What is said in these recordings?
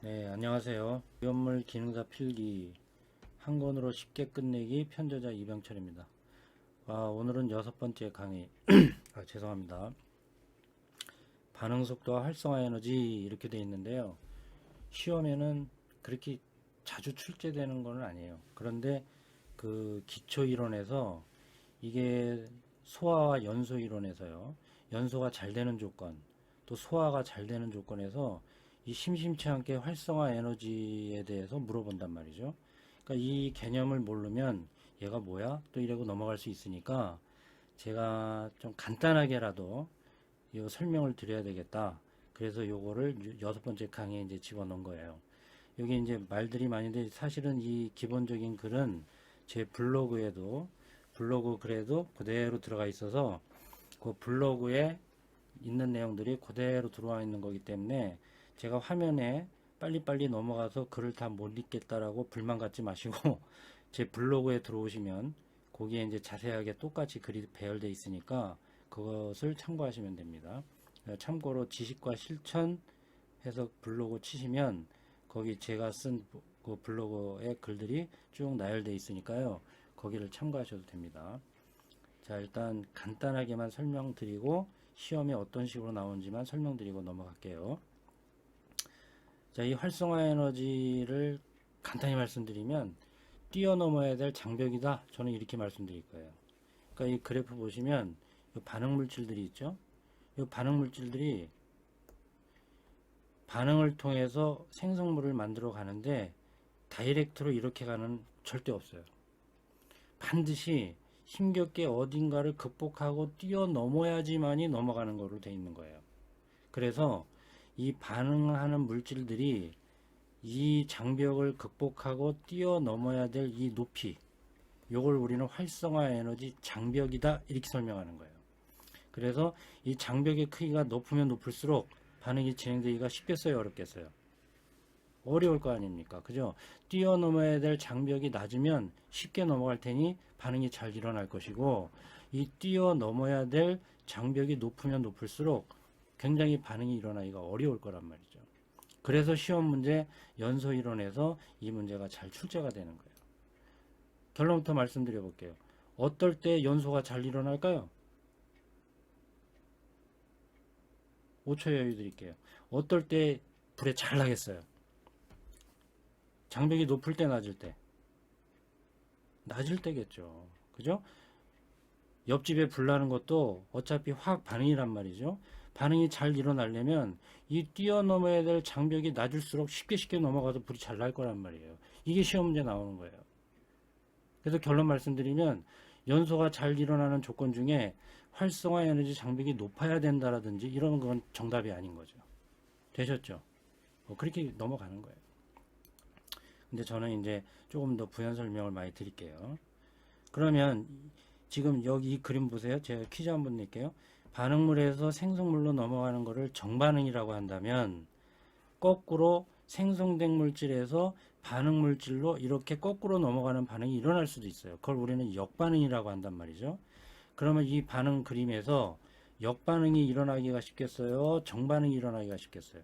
네, 안녕하세요. 위험물 기능사 필기 한 권으로 쉽게 끝내기 편저자 이병철입니다. 오늘은 6번째 강의. 죄송합니다. 반응 속도와 활성화 에너지 이렇게 되어 있는데요. 시험에는 그렇게 자주 출제되는 건 아니에요. 그런데 그 기초 이론에서 이게 소화와 연소 이론에서요. 연소가 잘 되는 조건, 또 소화가 잘 되는 조건에서 이 심심치 않게 활성화 에너지에 대해서 물어본단 말이죠. 그러니까 이 개념을 모르면 얘가 뭐야? 또 이러고 넘어갈 수 있으니까 제가 좀 간단하게라도 이 설명을 드려야 되겠다. 그래서 요거를 6번째 강의에 이제 집어넣은 거예요. 여기 이제 말들이 많은데 사실은 이 기본적인 글은 제 블로그 글에도 그대로 들어가 있어서 그 블로그에 있는 내용들이 그대로 들어와 있는 거기 때문에 제가 화면에 빨리빨리 넘어가서 글을 다 못 읽겠다라고 불만 갖지 마시고 제 블로그에 들어오시면 거기에 이제 자세하게 똑같이 글이 배열되어 있으니까 그것을 참고하시면 됩니다. 참고로 지식과 실천 해서 블로그 치시면 거기 제가 쓴 그 블로그의 글들이 쭉 나열되어 있으니까요. 거기를 참고하셔도 됩니다. 자, 일단 간단하게만 설명드리고 시험에 어떤 식으로 나오는지만 설명드리고 넘어갈게요. 자, 이 활성화 에너지를 간단히 말씀드리면 뛰어넘어야 될 장벽이다. 저는 이렇게 말씀드릴 거예요. 그러니까 이 그래프 보시면 이 반응 물질들이 있죠. 이 반응 물질들이 반응을 통해서 생성물을 만들어 가는데 다이렉트로 이렇게 가는 절대 없어요. 반드시 힘겹게 어딘가를 극복하고 뛰어넘어야지만이 넘어가는 거로 되어 있는 거예요. 그래서 이 반응하는 물질들이 이 장벽을 극복하고 뛰어넘어야 될 이 높이, 요걸 우리는 활성화 에너지 장벽이다 이렇게 설명하는 거예요. 그래서 이 장벽의 크기가 높으면 높을수록 반응이 진행되기가 쉽겠어요, 어렵겠어요? 어려울 거 아닙니까? 그죠? 뛰어넘어야 될 장벽이 낮으면 쉽게 넘어갈 테니 반응이 잘 일어날 것이고, 이 뛰어넘어야 될 장벽이 높으면 높을수록 굉장히 반응이 일어나기가 어려울 거란 말이죠. 그래서 시험 문제 연소 이론에서 이 문제가 잘 출제가 되는 거예요. 결론부터 말씀드려 볼게요. 어떨 때 연소가 잘 일어날까요? 5초 여유 드릴게요. 어떨 때 불에 잘 나겠어요? 장벽이 높을 때, 낮을 때? 낮을 때겠죠. 그죠? 옆집에 불 나는 것도 어차피 화학 반응이란 말이죠. 반응이 잘 일어나려면 이 뛰어넘어야 될 장벽이 낮을수록 쉽게 넘어가서 불이 잘 날 거란 말이에요. 이게 시험 문제 나오는 거예요. 그래서 결론 말씀드리면 연소가 잘 일어나는 조건 중에 활성화 에너지 장벽이 높아야 된다라든지 이런 건 정답이 아닌 거죠. 되셨죠? 그렇게 넘어가는 거예요. 근데 저는 이제 조금 더 부연 설명을 많이 드릴게요. 그러면 지금 여기 이 그림 보세요. 제가 퀴즈 한번 낼게요. 반응물에서 생성물로 넘어가는 것을 정반응이라고 한다면 거꾸로 생성된 물질에서 반응 물질로 이렇게 거꾸로 넘어가는 반응이 일어날 수도 있어요. 그걸 우리는 역반응이라고 한단 말이죠. 그러면 이 반응 그림에서 역반응이 일어나기가 쉽겠어요? 정반응이 일어나기가 쉽겠어요?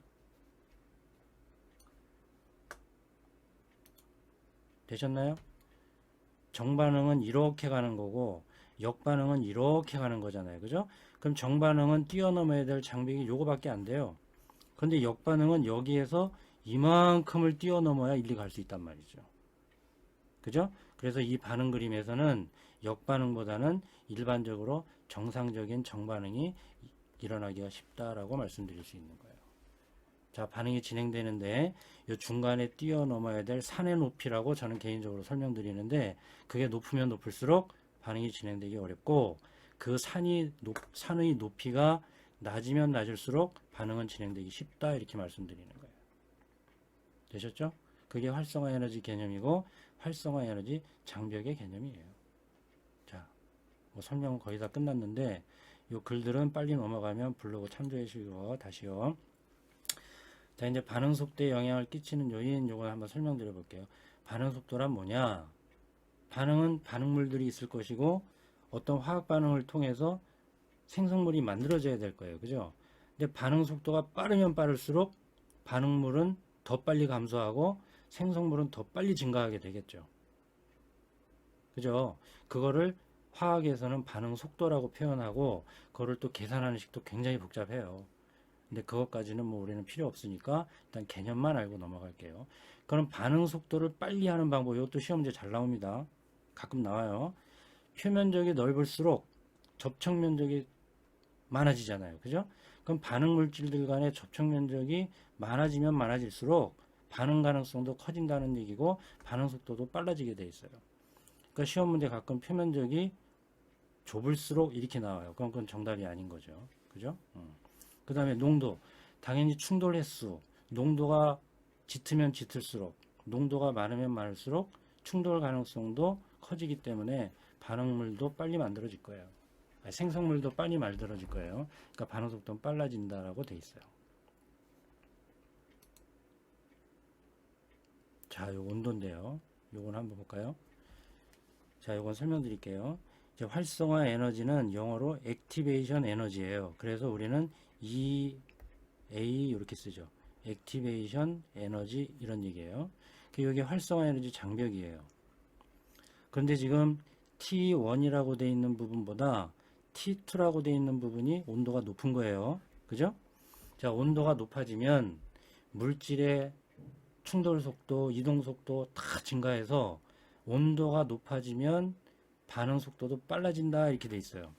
되셨나요? 정반응은 이렇게 가는 거고 역반응은 이렇게 가는 거잖아요. 그죠? 그럼 정반응은 뛰어넘어야 될 장벽이 요거밖에 안 돼요. 근데 역반응은 여기에서 이만큼을 뛰어넘어야 일리 갈 수 있단 말이죠. 그죠? 그래서 이 반응 그림에서는 역반응보다는 일반적으로 정상적인 정반응이 일어나기가 쉽다라고 말씀드릴 수 있는 거예요. 자, 반응이 진행되는데 이 중간에 뛰어넘어야 될 산의 높이라고 저는 개인적으로 설명드리는데 그게 높으면 높을수록 반응이 진행되기 어렵고 그 산의 높이가 낮으면 낮을수록 반응은 진행되기 쉽다 이렇게 말씀드리는 거예요. 되셨죠? 그게 활성화 에너지 개념이고 활성화 에너지 장벽의 개념이에요. 자, 뭐 설명은 거의 다 끝났는데 이 글들은 빨리 넘어가면 블로그 참조해 주시고 다시요. 자, 이제 반응 속도에 영향을 끼치는 요인 요걸 한번 설명드려 볼게요. 반응 속도란 뭐냐? 반응은 반응물들이 있을 것이고 어떤 화학 반응을 통해서 생성물이 만들어져야 될 거예요. 그죠? 근데 반응 속도가 빠르면 빠를수록 반응물은 더 빨리 감소하고 생성물은 더 빨리 증가하게 되겠죠. 그죠? 그거를 화학에서는 반응 속도라고 표현하고 그거를 또 계산하는 식도 굉장히 복잡해요. 근데 그것까지는 뭐 우리는 필요 없으니까 일단 개념만 알고 넘어갈게요. 그럼 반응 속도를 빨리 하는 방법, 이것도 시험 문제 잘 나옵니다. 가끔 나와요. 표면적이 넓을수록 접촉 면적이 많아지잖아요. 그죠? 그럼 반응 물질들 간의 접촉 면적이 많아지면 많아질수록 반응 가능성도 커진다는 얘기고 반응 속도도 빨라지게 돼 있어요. 그러니까 시험 문제 가끔 표면적이 좁을수록 이렇게 나와요. 그건 정답이 아닌 거죠. 그죠? 그 다음에 농도. 당연히 충돌 횟수. 농도가 짙으면 짙을수록, 농도가 많으면 많을수록 충돌 가능성도 커지기 때문에 반응물도 빨리 만들어질 거예요. 생성물도 빨리 만들어질 거예요. 그러니까 반응 속도는 빨라진다라고 돼 있어요. 자, 요 온도인데요. 요건 한번 볼까요? 자, 요건 설명드릴게요. 이제 활성화 에너지는 영어로 액티베이션 에너지예요. 그래서 우리는 EA 이렇게 쓰죠. 액티베이션 에너지 이런 얘기예요. 여기 활성화 에너지 장벽이에요. 그런데 지금 T1이라고 되어 있는 부분보다 T2라고 되어 있는 부분이 온도가 높은 거예요. 그죠? 자, 온도가 높아지면 물질의 충돌 속도, 이동 속도 다 증가해서 온도가 높아지면 반응 속도도 빨라진다 이렇게 돼 있어요.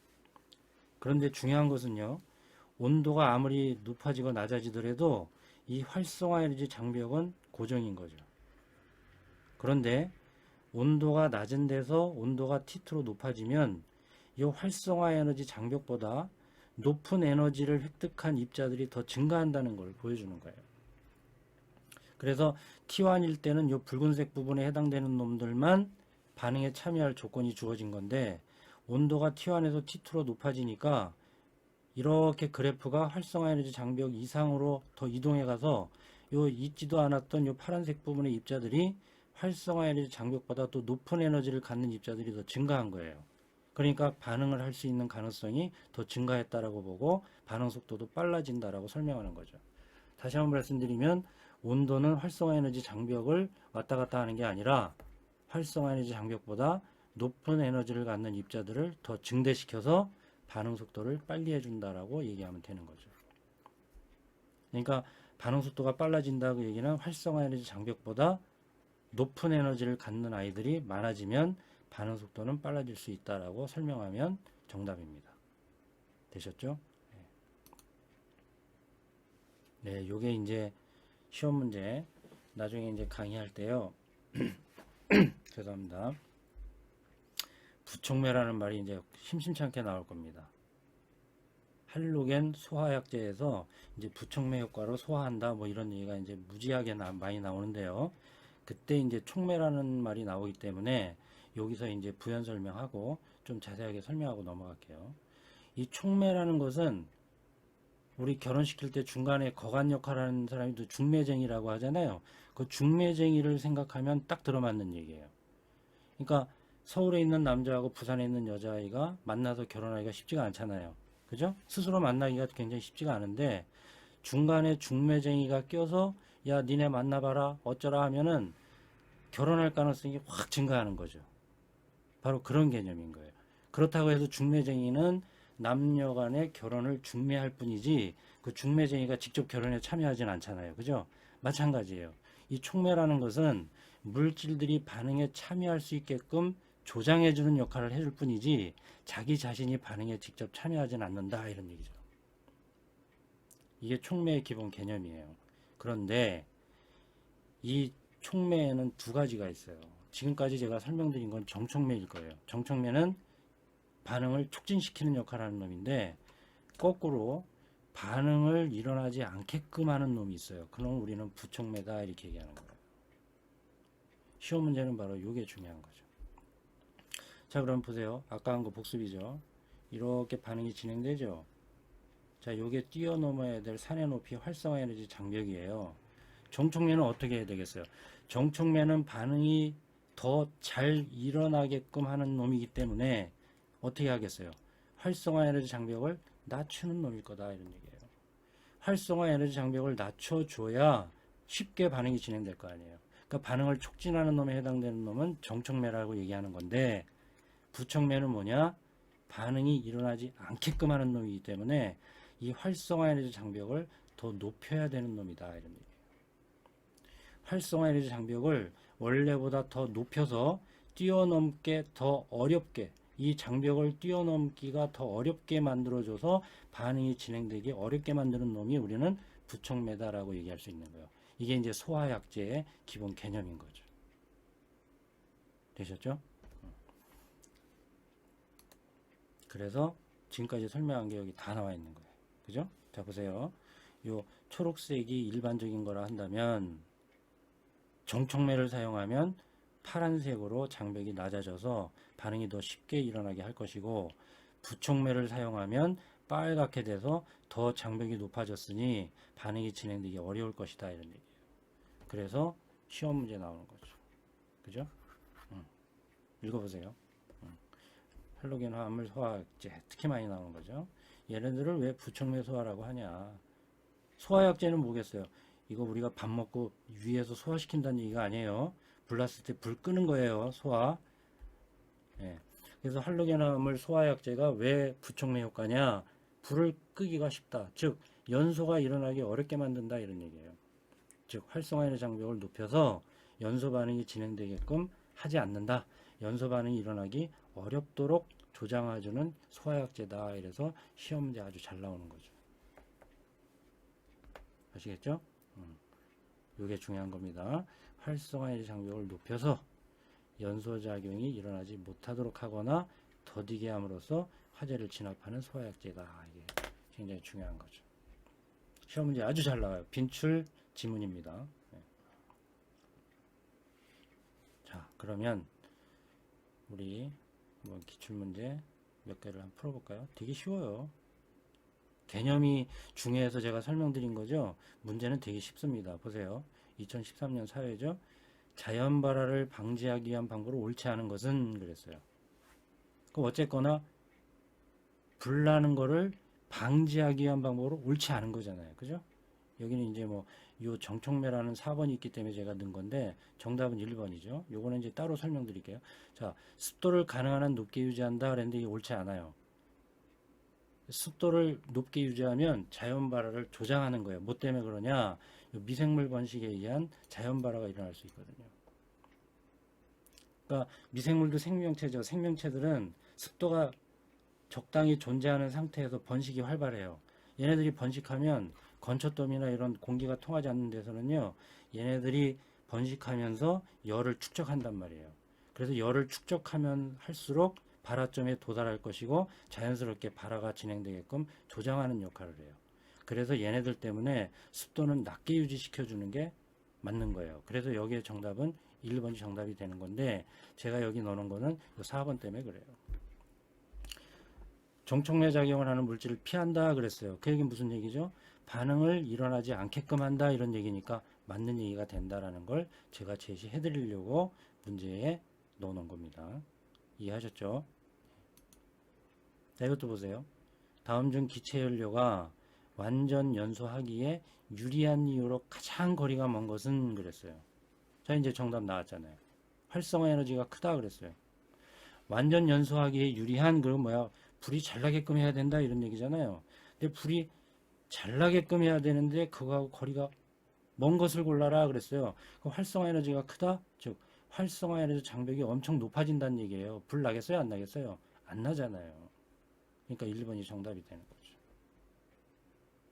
그런데 중요한 것은요. 온도가 아무리 높아지고 낮아지더라도 이 활성화 에너지 장벽은 고정인 거죠. 그런데 온도가 낮은 데서 온도가 T2로 높아지면 이 활성화 에너지 장벽보다 높은 에너지를 획득한 입자들이 더 증가한다는 걸 보여주는 거예요. 그래서 T1일 때는 이 붉은색 부분에 해당되는 놈들만 반응에 참여할 조건이 주어진 건데 온도가 T1에서 T2로 높아지니까 이렇게 그래프가 활성화 에너지 장벽 이상으로 더 이동해 가서 요 있지도 않았던 요 파란색 부분의 입자들이 활성화 에너지 장벽보다 또 높은 에너지를 갖는 입자들이 더 증가한 거예요. 그러니까 반응을 할 수 있는 가능성이 더 증가했다라고 보고 반응 속도도 빨라진다라고 설명하는 거죠. 다시 한번 말씀드리면 온도는 활성화 에너지 장벽을 왔다 갔다 하는 게 아니라 활성화 에너지 장벽보다 높은 에너지를 갖는 입자들을 더 증대시켜서 반응 속도를 빨리 해준다라고 얘기하면 되는 거죠. 그러니까 반응 속도가 빨라진다고 얘기는 활성화 에너지 장벽보다 높은 에너지를 갖는 아이들이 많아지면 반응 속도는 빨라질 수 있다라고 설명하면 정답입니다. 되셨죠? 네, 요게 이제 시험 문제 나중에 이제 강의할 때요. 죄송합니다. 부촉매라는 말이 이제 심심찮게 나올 겁니다. 할로겐 소화약제에서 이제 부촉매 효과로 소화한다 뭐 이런 얘기가 이제 무지하게 많이 나오는데요. 그때 이제 촉매라는 말이 나오기 때문에 여기서 이제 부연 설명하고 좀 자세하게 설명하고 넘어갈게요. 이 촉매라는 것은 우리 결혼시킬 때 중간에 거간 역할하는 사람이 또 중매쟁이라고 하잖아요. 그 중매쟁이를 생각하면 딱 들어맞는 얘기예요. 그러니까 서울에 있는 남자하고 부산에 있는 여자아이가 만나서 결혼하기가 쉽지가 않잖아요. 그죠? 스스로 만나기가 굉장히 쉽지가 않은데 중간에 중매쟁이가 껴서 야 니네 만나봐라 어쩌라 하면은 결혼할 가능성이 확 증가하는 거죠. 바로 그런 개념인 거예요. 그렇다고 해서 중매쟁이는 남녀 간의 결혼을 중매할 뿐이지 그 중매쟁이가 직접 결혼에 참여하진 않잖아요. 그죠? 마찬가지예요. 이 촉매라는 것은 물질들이 반응에 참여할 수 있게끔 조장해주는 역할을 해줄 뿐이지 자기 자신이 반응에 직접 참여하진 않는다 이런 얘기죠. 이게 촉매의 기본 개념이에요. 그런데 이 촉매에는 두 가지가 있어요. 지금까지 제가 설명드린 건 정촉매일 거예요. 정촉매는 반응을 촉진시키는 역할을 하는 놈인데 거꾸로 반응을 일어나지 않게끔 하는 놈이 있어요. 그놈 우리는 부촉매다 이렇게 얘기하는 거예요. 시험 문제는 바로 이게 중요한 거죠. 자, 그럼 보세요. 아까 한 거 복습이죠. 이렇게 반응이 진행되죠. 자, 요게 뛰어넘어야 될 산의 높이 활성화 에너지 장벽이에요. 정촉매는 어떻게 해야 되겠어요? 정촉매는 반응이 더 잘 일어나게끔 하는 놈이기 때문에 어떻게 하겠어요? 활성화 에너지 장벽을 낮추는 놈일 거다 이런 얘기예요. 활성화 에너지 장벽을 낮춰줘야 쉽게 반응이 진행될 거 아니에요. 그러니까 반응을 촉진하는 놈에 해당되는 놈은 정촉매라고 얘기하는 건데, 부촉매는 뭐냐? 반응이 일어나지 않게끔 하는 놈이기 때문에 이 활성화 에너지 장벽을 더 높여야 되는 놈이다, 이런 얘기예요. 활성화 에너지 장벽을 원래보다 더 높여서 뛰어넘게 더 어렵게, 이 장벽을 뛰어넘기가 더 어렵게 만들어줘서 반응이 진행되기 어렵게 만드는 놈이 우리는 부촉매다라고 얘기할 수 있는 거예요. 이게 이제 소화약제의 기본 개념인 거죠. 되셨죠? 그래서 지금까지 설명한 게 여기 다 나와 있는 거예요. 그죠? 자, 보세요. 요 초록색이 일반적인 거라 한다면 정촉매를 사용하면 파란색으로 장벽이 낮아져서 반응이 더 쉽게 일어나게 할 것이고, 부촉매를 사용하면 빨갛게 돼서 더 장벽이 높아졌으니 반응이 진행되기 어려울 것이다, 이런 얘기예요. 그래서 시험 문제 나오는 거죠. 그죠? 읽어보세요. 할로겐 화합물 소화약제 특히 많이 나오는 거죠. 얘네들을 왜 부촉매 소화라고 하냐? 소화약제는 뭐겠어요? 이거 우리가 밥 먹고 위에서 소화시킨다는 얘기가 아니에요. 불 났을 때 불 끄는 거예요. 소화. 예. 그래서 할로겐 화합물 소화약제가 왜 부촉매 효과냐? 불을 끄기가 쉽다. 즉 연소가 일어나기 어렵게 만든다, 이런 얘기예요. 즉 활성화의 장벽을 높여서 연소 반응이 진행되게끔 하지 않는다. 연소 반응이 일어나기 어렵도록 조장해주는 소화약제다. 이래서 시험 문제 아주 잘 나오는 거죠. 아시겠죠? 이게 중요한 겁니다. 활성화의 장벽을 높여서 연소작용이 일어나지 못하도록 하거나 더디게 함으로써 화재를 진압하는 소화약제다. 이게 굉장히 중요한 거죠. 시험 문제 아주 잘 나와요. 빈출 지문입니다. 네. 자, 그러면 우리 기출문제 몇 개를 한번 풀어볼까요? 되게 쉬워요. 개념이 중요해서 제가 설명드린 거죠. 문제는 되게 쉽습니다. 보세요. 2013년 사회죠. 자연 발화를 방지하기 위한 방법으로 옳지 않은 것은 그랬어요. 그럼 어쨌거나 불나는 거를 방지하기 위한 방법으로 옳지 않은 거잖아요. 그죠? 여기는 이제 요 정촉매라는 4번이 있기 때문에 제가 넣은 건데 정답은 1번이죠. 요거는 이제 따로 설명드릴게요. 자, 습도를 가능한 한 높게 유지한다 그랬는데 이게 옳지 않아요. 습도를 높게 유지하면 자연 발화를 조장하는 거예요. 뭐 때문에 그러냐? 미생물 번식에 의한 자연 발화가 일어날 수 있거든요. 그러니까 미생물도 생명체죠. 생명체들은 습도가 적당히 존재하는 상태에서 번식이 활발해요. 얘네들이 번식하면 건초더미나 이런 공기가 통하지 않는 데서는요, 얘네들이 번식하면서 열을 축적한단 말이에요. 그래서 열을 축적하면 할수록 발화점에 도달할 것이고 자연스럽게 발화가 진행되게끔 조장하는 역할을 해요. 그래서 얘네들 때문에 습도는 낮게 유지시켜 주는 게 맞는 거예요. 그래서 여기에 정답은 1번이 정답이 되는 건데 제가 여기 넣는 거는 4번 때문에 그래요. 정촉매 작용을 하는 물질을 피한다 그랬어요. 그 얘기는 무슨 얘기죠? 반응을 일어나지 않게끔 한다, 이런 얘기니까 맞는 얘기가 된다라는 걸 제가 제시해 드리려고 문제에 넣어놓은 겁니다. 이해하셨죠? 자, 이것도 보세요. 다음 중 기체연료가 완전 연소하기에 유리한 이유로 가장 거리가 먼 것은 그랬어요. 자, 이제 정답 나왔잖아요. 활성화 에너지가 크다 그랬어요. 완전 연소하기에 유리한, 그건 뭐야? 불이 잘 나게끔 해야 된다, 이런 얘기잖아요. 근데 불이 잘 나게끔 해야 되는데 그거하고 거리가 먼 것을 골라라 그랬어요. 그럼 활성화 에너지가 크다? 즉 활성화 에너지 장벽이 엄청 높아진다는 얘기예요. 불 나겠어요? 안 나겠어요? 안 나잖아요. 그러니까 1번이 정답이 되는 거죠.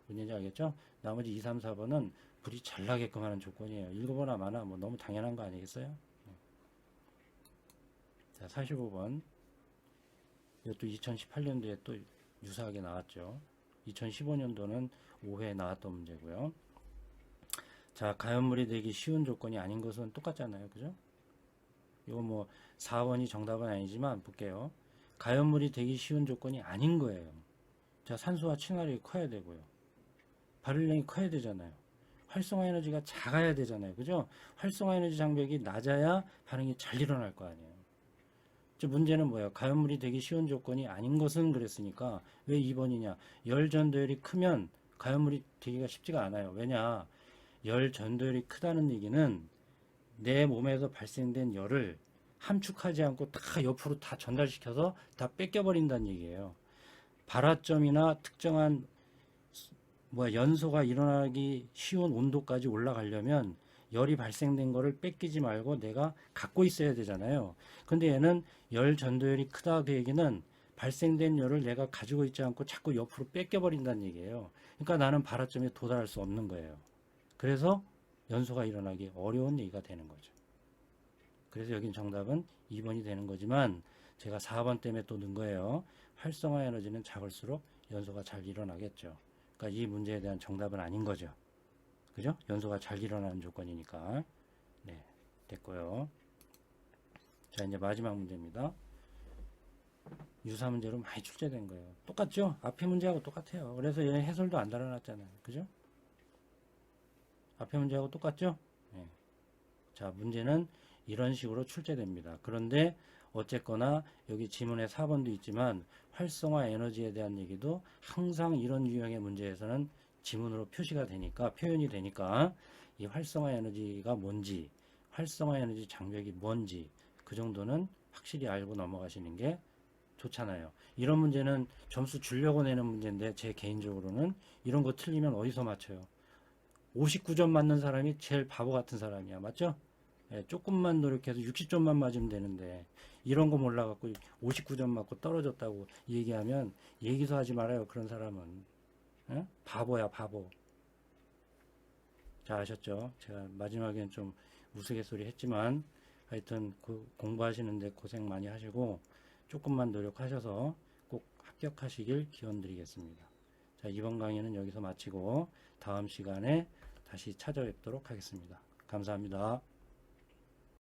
뭔 얘기인지 알겠죠? 나머지 2, 3, 4번은 불이 잘 나게끔 하는 조건이에요. 읽어보나 마나 너무 당연한 거 아니겠어요? 자, 45번. 이것도 2018년도에 또 유사하게 나왔죠. 2015년도는 5회 나왔던 문제고요. 자, 가연물이 되기 쉬운 조건이 아닌 것은 똑같잖아요. 그죠? 이거 4번이 정답은 아니지만 볼게요. 가연물이 되기 쉬운 조건이 아닌 거예요. 자, 산소와 친화력이 커야 되고요. 발열량이 커야 되잖아요. 활성화 에너지가 작아야 되잖아요. 그죠? 활성화 에너지 장벽이 낮아야 반응이 잘 일어날 거 아니에요. 문제는 뭐예요? 가연물이 되기 쉬운 조건이 아닌 것은 그랬으니까 왜 2번이냐? 열 전도율이 크면 가연물이 되기가 쉽지가 않아요. 왜냐? 열 전도율이 크다는 얘기는 내 몸에서 발생된 열을 함축하지 않고 다 옆으로 다 전달시켜서 다 뺏겨버린다는 얘기예요. 발화점이나 특정한 연소가 일어나기 쉬운 온도까지 올라가려면 열이 발생된 거를 뺏기지 말고 내가 갖고 있어야 되잖아요. 근데 얘는 열 전도율이 크다 그 얘기는 발생된 열을 내가 가지고 있지 않고 자꾸 옆으로 뺏겨버린다는 얘기예요. 그러니까 나는 발화점에 도달할 수 없는 거예요. 그래서 연소가 일어나기 어려운 얘기가 되는 거죠. 그래서 여긴 정답은 2번이 되는 거지만 제가 4번 때문에 또 넣은 거예요. 활성화 에너지는 작을수록 연소가 잘 일어나겠죠. 그러니까 이 문제에 대한 정답은 아닌 거죠. 그죠? 연소가 잘 일어나는 조건이니까. 네, 됐고요. 자, 이제 마지막 문제입니다. 유사 문제로 많이 출제된 거예요. 똑같죠? 앞에 문제하고 똑같아요. 그래서 얘 해설도 안 달아놨잖아요. 그죠? 앞에 문제하고 똑같죠? 네. 자, 문제는 이런 식으로 출제됩니다. 그런데 어쨌거나 여기 지문에 4번도 있지만 활성화 에너지에 대한 얘기도 항상 이런 유형의 문제에서는 지문으로 표시가 되니까, 표현이 되니까 이 활성화 에너지가 뭔지, 활성화 에너지 장벽이 뭔지 그 정도는 확실히 알고 넘어가시는 게 좋잖아요. 이런 문제는 점수 주려고 내는 문제인데 제 개인적으로는 이런 거 틀리면 어디서 맞춰요? 59점 맞는 사람이 제일 바보 같은 사람이야. 맞죠? 예, 조금만 노력해서 60점만 맞으면 되는데 이런 거 몰라갖고 59점 맞고 떨어졌다고 얘기하면 얘기도 하지 말아요. 그런 사람은. 예? 바보야 바보. 자, 아셨죠? 제가 마지막엔 좀 우스갯소리 했지만 하여튼 공부하시는데 고생 많이 하시고 조금만 노력하셔서 꼭 합격하시길 기원드리겠습니다. 자, 이번 강의는 여기서 마치고 다음 시간에 다시 찾아뵙도록 하겠습니다. 감사합니다.